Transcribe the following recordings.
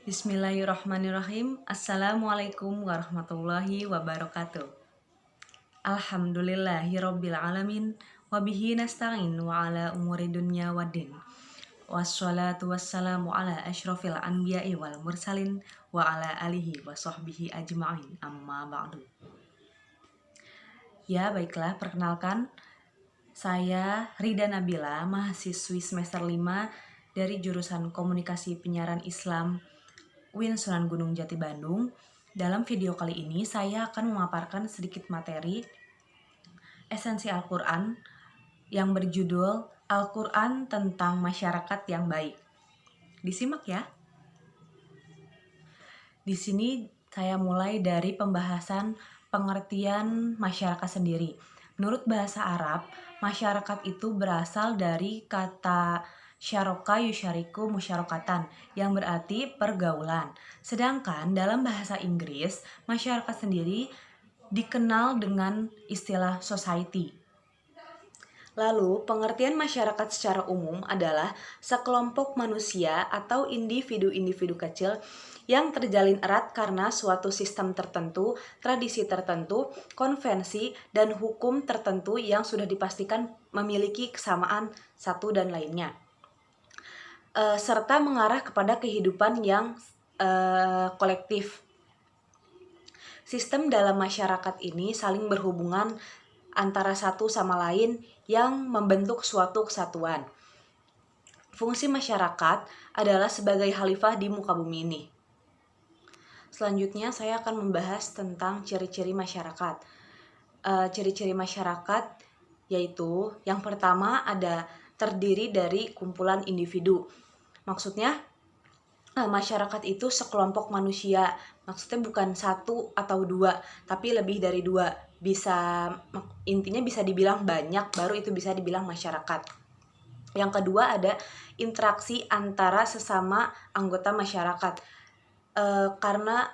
Bismillahirrahmanirrahim. Assalamualaikum warahmatullahi wabarakatuh. Alhamdulillahirabbil alamin wa bihi nasta'in wa ala umuri dunya waddin. Wassalatu wassalamu ala asyrafil anbiya'i wal mursalin wa ala alihi wa sahbihi ajma'in. Amma ba'du. Ya, baiklah, perkenalkan, saya Rida Nabila, mahasiswi semester 5 dari jurusan Komunikasi Penyiaran Islam UIN Sunan Gunung Jati Bandung. Dalam video kali ini saya akan memaparkan sedikit materi esensi Al-Quran yang berjudul Al-Quran tentang Masyarakat yang Baik. Disimak ya. Di sini saya mulai dari pembahasan pengertian masyarakat sendiri. Menurut bahasa Arab, masyarakat itu berasal dari kata syaraka yusyariku musyarakatan yang berarti pergaulan. Sedangkan dalam bahasa Inggris, masyarakat sendiri dikenal dengan istilah society. Lalu, pengertian masyarakat secara umum adalah sekelompok manusia atau individu-individu kecil yang terjalin erat karena suatu sistem tertentu, tradisi tertentu, konvensi, dan hukum tertentu yang sudah dipastikan memiliki kesamaan satu dan lainnya. Serta mengarah kepada kehidupan yang kolektif. Sistem dalam masyarakat ini saling berhubungan antara satu sama lain yang membentuk suatu kesatuan. Fungsi masyarakat adalah sebagai khalifah di muka bumi ini. Selanjutnya saya akan membahas tentang ciri-ciri masyarakat. Ciri-ciri masyarakat yaitu yang pertama ada terdiri dari kumpulan individu. Maksudnya masyarakat itu sekelompok manusia. Maksudnya bukan satu atau dua, tapi lebih dari dua. Intinya bisa dibilang banyak, baru itu bisa dibilang masyarakat. Yang kedua ada interaksi antara sesama anggota masyarakat. Karena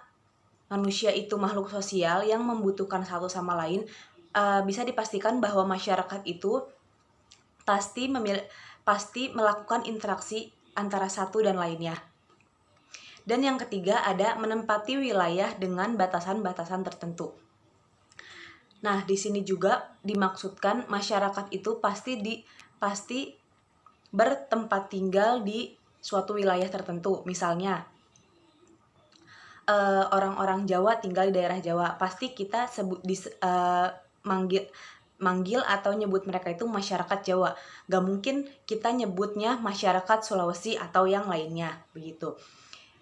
manusia itu makhluk sosial yang membutuhkan satu sama lain, bisa dipastikan bahwa masyarakat itu pasti melakukan interaksi antara satu dan lainnya. Dan yang ketiga ada menempati wilayah dengan batasan-batasan tertentu. Nah, di sini juga dimaksudkan masyarakat itu pasti bertempat tinggal di suatu wilayah tertentu. Misalnya, orang-orang Jawa tinggal di daerah Jawa, pasti kita manggil atau nyebut mereka itu masyarakat Jawa. Gak mungkin kita nyebutnya masyarakat Sulawesi atau yang lainnya, begitu.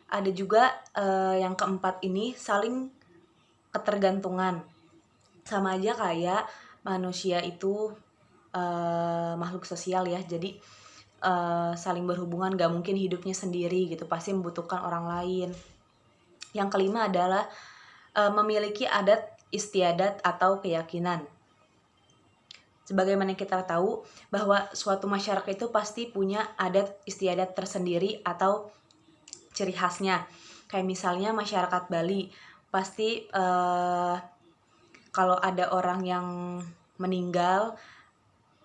Ada juga yang keempat ini saling ketergantungan. Sama aja kayak manusia itu makhluk sosial ya, jadi saling berhubungan, gak mungkin hidupnya sendiri gitu, pasti membutuhkan orang lain. Yang kelima adalah memiliki adat istiadat atau keyakinan. Sebagaimana kita tahu bahwa suatu masyarakat itu pasti punya adat istiadat tersendiri atau ciri khasnya. Kayak misalnya masyarakat Bali, pasti kalau ada orang yang meninggal,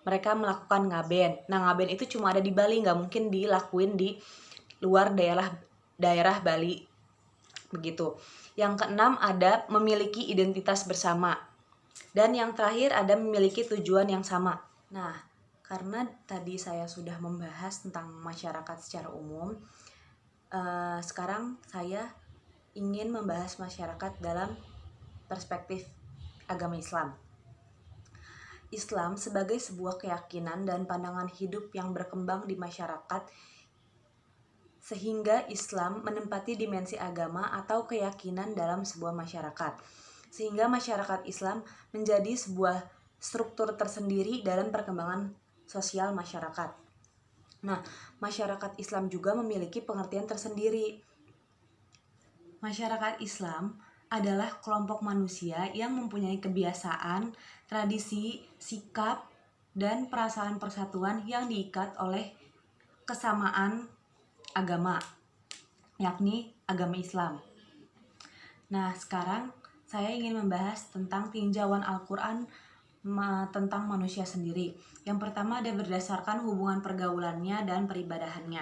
mereka melakukan ngaben. Nah, ngaben itu cuma ada di Bali, nggak mungkin dilakuin di luar daerah Bali. Begitu. Yang keenam ada memiliki identitas bersama. Dan yang terakhir ada memiliki tujuan yang sama. Nah, karena tadi saya sudah membahas tentang masyarakat secara umum, sekarang saya ingin membahas masyarakat dalam perspektif agama Islam. Islam sebagai sebuah keyakinan dan pandangan hidup yang berkembang di masyarakat, sehingga Islam menempati dimensi agama atau keyakinan dalam sebuah masyarakat, sehingga masyarakat Islam menjadi sebuah struktur tersendiri dalam perkembangan sosial masyarakat. Nah, masyarakat Islam juga memiliki pengertian tersendiri. Masyarakat Islam adalah kelompok manusia yang mempunyai kebiasaan, tradisi, sikap, dan perasaan persatuan yang diikat oleh kesamaan agama, yakni agama Islam. Nah, sekarang saya ingin membahas tentang tinjauan Al-Quran tentang manusia sendiri. Yang pertama ada berdasarkan hubungan pergaulannya dan peribadahannya.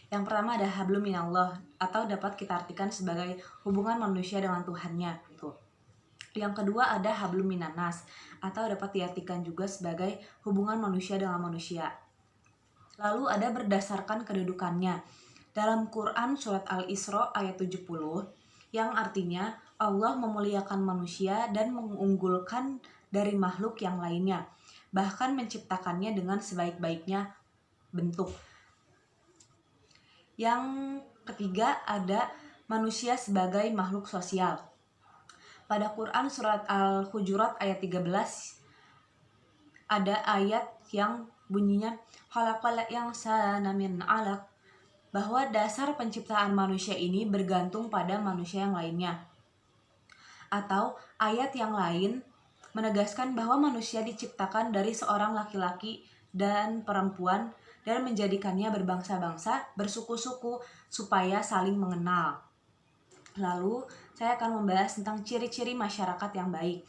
Yang pertama ada hablum minallah, atau dapat kita artikan sebagai hubungan manusia dengan Tuhannya. Tuh. Yang kedua ada hablum minannas, atau dapat diartikan juga sebagai hubungan manusia dengan manusia. Lalu ada berdasarkan kedudukannya. Dalam Quran surat Al-Isra ayat 70, yang artinya Allah memuliakan manusia dan mengunggulkan dari makhluk yang lainnya, bahkan menciptakannya dengan sebaik-baiknya bentuk. Yang ketiga ada manusia sebagai makhluk sosial. Pada Quran surat Al-Hujurat ayat 13 ada ayat yang bunyinya khalaqal insana min 'alaq, bahwa dasar penciptaan manusia ini bergantung pada manusia yang lainnya. Atau ayat yang lain menegaskan bahwa manusia diciptakan dari seorang laki-laki dan perempuan dan menjadikannya berbangsa-bangsa, bersuku-suku, supaya saling mengenal. Lalu, saya akan membahas tentang ciri-ciri masyarakat yang baik.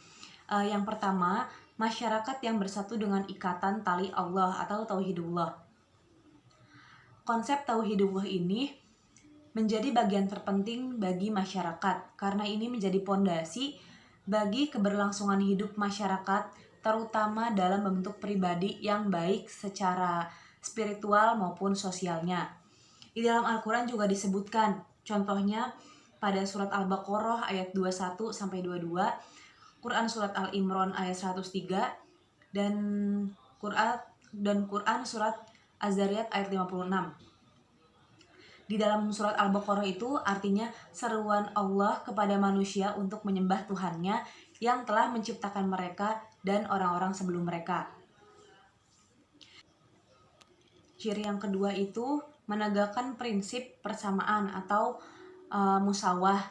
Yang pertama, masyarakat yang bersatu dengan ikatan tali Allah atau tauhidullah. Konsep tauhidullah ini menjadi bagian terpenting bagi masyarakat, karena ini menjadi pondasi bagi keberlangsungan hidup masyarakat, terutama dalam bentuk pribadi yang baik secara spiritual maupun sosialnya. Di dalam Al-Quran juga disebutkan, contohnya pada surat Al-Baqarah ayat 21 sampai 22, Quran surat Al-Imran ayat 103, dan Quran surat Az-Zariyat ayat 56. Di dalam surat Al-Baqarah itu artinya seruan Allah kepada manusia untuk menyembah Tuhannya yang telah menciptakan mereka dan orang-orang sebelum mereka. Ciri yang kedua itu menegakkan prinsip persamaan atau musawah.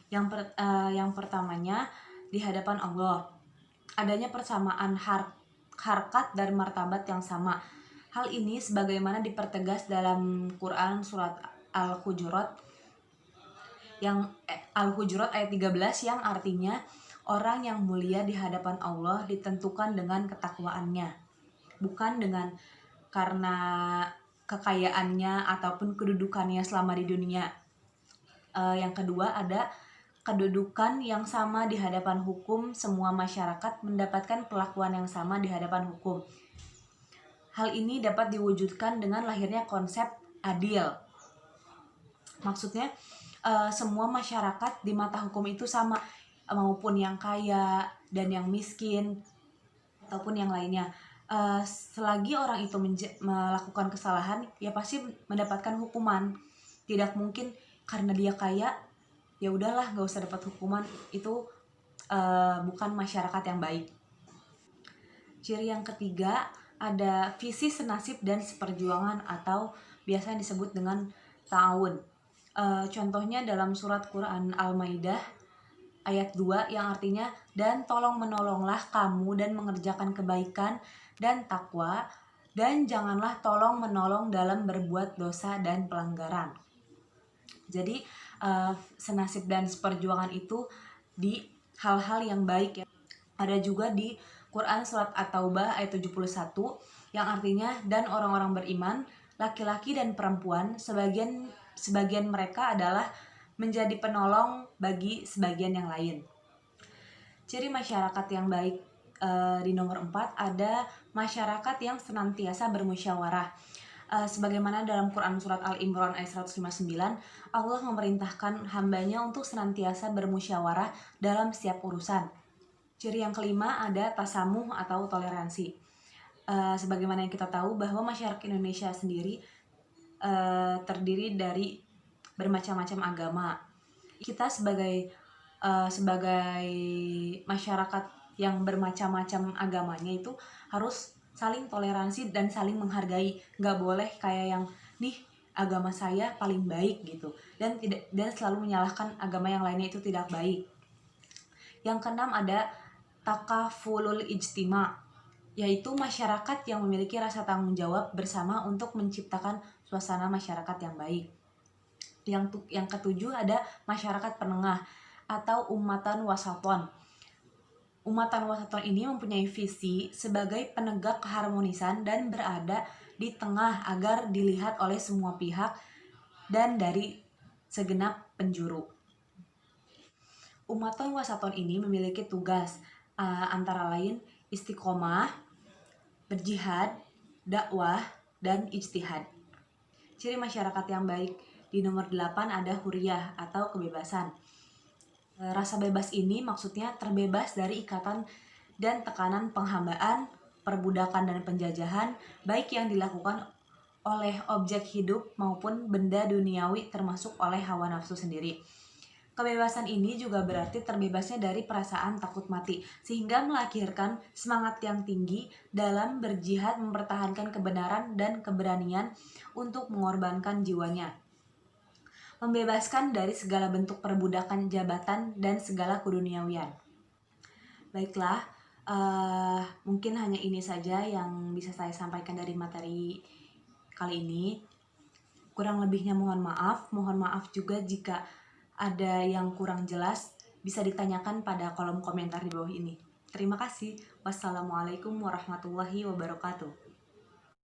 Yang pertamanya di hadapan Allah, adanya persamaan harkat dan martabat yang sama. Hal ini sebagaimana dipertegas dalam Quran surat Al-Hujurat Al-Hujurat ayat 13 yang artinya orang yang mulia di hadapan Allah ditentukan dengan ketakwaannya, bukan dengan karena kekayaannya ataupun kedudukannya selama di dunia. Yang kedua ada kedudukan yang sama di hadapan hukum. Semua masyarakat mendapatkan perlakuan yang sama di hadapan hukum. Hal ini dapat diwujudkan dengan lahirnya konsep adil. Maksudnya semua masyarakat di mata hukum itu sama, maupun yang kaya dan yang miskin ataupun yang lainnya. Selagi orang itu melakukan kesalahan, ya pasti mendapatkan hukuman. Tidak mungkin karena dia kaya, ya udahlah nggak usah dapat hukuman. Itu bukan masyarakat yang baik. Ciri yang ketiga ada visi senasib dan seperjuangan, atau biasa disebut dengan ta'awun. Contohnya dalam surat Quran Al-Maidah ayat 2 yang artinya, dan tolong menolonglah kamu dan mengerjakan kebaikan dan takwa, dan janganlah tolong menolong dalam berbuat dosa dan pelanggaran. Jadi senasib dan seperjuangan itu di hal-hal yang baik ya. Ada juga di Quran surat At-Taubah ayat 71 yang artinya, dan orang-orang beriman, laki-laki dan perempuan, sebagian mereka adalah menjadi penolong bagi sebagian yang lain. Ciri masyarakat yang baik di nomor 4 ada masyarakat yang senantiasa bermusyawarah. Sebagaimana dalam Quran surat Al-Imran ayat 159, Allah memerintahkan hambanya untuk senantiasa bermusyawarah dalam setiap urusan. Ciri yang kelima ada tasamuh atau toleransi. Sebagaimana yang kita tahu bahwa masyarakat Indonesia sendiri terdiri dari bermacam-macam agama. Kita sebagai masyarakat yang bermacam-macam agamanya itu harus saling toleransi dan saling menghargai. Nggak boleh kayak yang nih agama saya paling baik gitu, dan selalu menyalahkan agama yang lainnya itu tidak baik. Yang keenam ada takafulul ijtima, yaitu masyarakat yang memiliki rasa tanggung jawab bersama untuk menciptakan suasana masyarakat yang baik. Yang ketujuh ada masyarakat penengah atau umatan wasaton. Umatan wasaton ini mempunyai visi sebagai penegak keharmonisan dan berada di tengah agar dilihat oleh semua pihak dan dari segenap penjuru. Umaton Wasaton ini memiliki tugas antara lain istiqomah, berjihad, dakwah, dan ijtihad. Ciri masyarakat yang baik di nomor 8 ada huriyah atau kebebasan. Rasa bebas ini maksudnya terbebas dari ikatan dan tekanan penghambaan, perbudakan dan penjajahan, baik yang dilakukan oleh objek hidup maupun benda duniawi termasuk oleh hawa nafsu sendiri. Kebebasan ini juga berarti terbebasnya dari perasaan takut mati, sehingga melahirkan semangat yang tinggi dalam berjihad mempertahankan kebenaran dan keberanian untuk mengorbankan jiwanya. Membebaskan dari segala bentuk perbudakan jabatan dan segala keduniawian. Baiklah, mungkin hanya ini saja yang bisa saya sampaikan dari materi kali ini. Kurang lebihnya mohon maaf juga jika ada yang kurang jelas, bisa ditanyakan pada kolom komentar di bawah ini. Terima kasih. Wassalamualaikum warahmatullahi wabarakatuh.